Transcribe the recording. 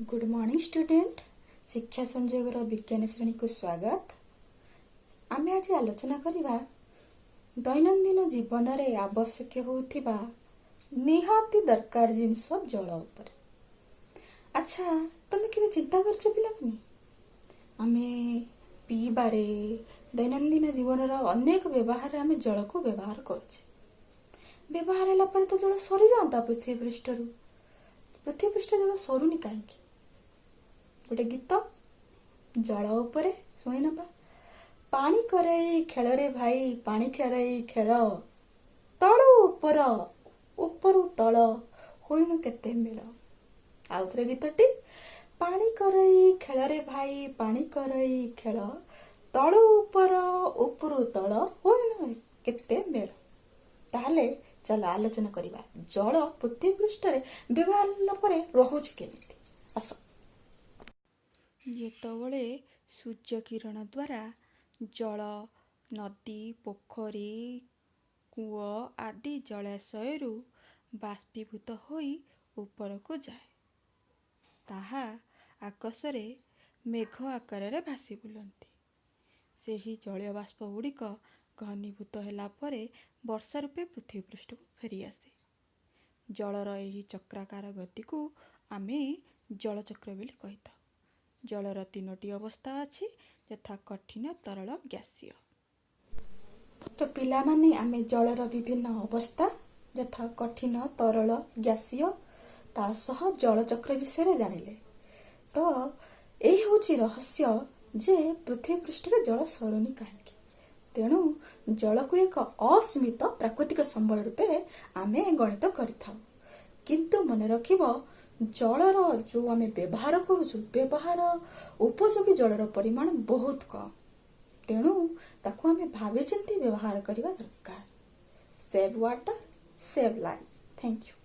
Good morning student. शिक्षा संयोगर विज्ञान श्रेणी को स्वागत। आमे आज आलोचना करिबा दैनंदिन जीवन रे आवश्यक होउथिबा निहाती दरकार जिनस जल उपर। अच्छा, तुम केबे चिंता करछ पिलानी? आमे पीबारे दैनंदिन जीवन रा अनेक व्यवहार रे आमे जल को व्यवहार करछे। व्यवहार होला पर तो जल सरी जांता पृथ्वी पृष्ठरू। पृथ्वी पृष्ठ जल सरुनी काहेकि? गोटे गीत जल उपरे शुणी नबा। पानी करई खेल रे भाई, पानी करई खेल, तळु उपर उपरु तळ होइनु केते मेल। आउ थरे गीतटी, पानी करई खेल रे भाई, पानी करई खेल, तळु उपर उपरु तळ होइनु केते मेल। ताहले चल आलोचना करिबा जल पृथ्वी पृष्ठ रे व्यवहार परे रहुछि केमिति। आस जेतबळे सूर्य किरण द्वारा जल नदी, पोखरी, कूଅ आदि जलाशयरू बाष्पीभूत होई उपरको जाए, ताहा आकाशरे मेघ आकाररे भासी बुलंती। सेही जलीय बाष्प गुड़िक घनीभूत होला परे वर्षा रूपे पृथ्वी पृष्ठ को फेरी आसे। जलर एही चक्राकार गति को आमे जलचक्र बोली कहिता। जलर तीनोटी अवस्था अछि, यथा कठिन, तरल, गैसीय। तो पिला माने आमे जलर विभिन्न अवस्था यथा कठिन, तरल, गैसीय ता सह जलचक्र विषय जानिले। तो एही होची रहस्य जे पृथ्वी पृष्ठ रे जल सरुनी काहेकि। तेणु जल को एक असीमित प्राकृतिक संबल रूपे आमे गणित करिथाउ। किंतु मन रखिबो जलर जो आमे व्यवहार करूछु, व्यवहार उपयोगी जलर परिमाण बहुत कम। तेणु ताकू आमे भाबी चिंती व्यवहार करिबा दरकार। Save water, save life. Thank you.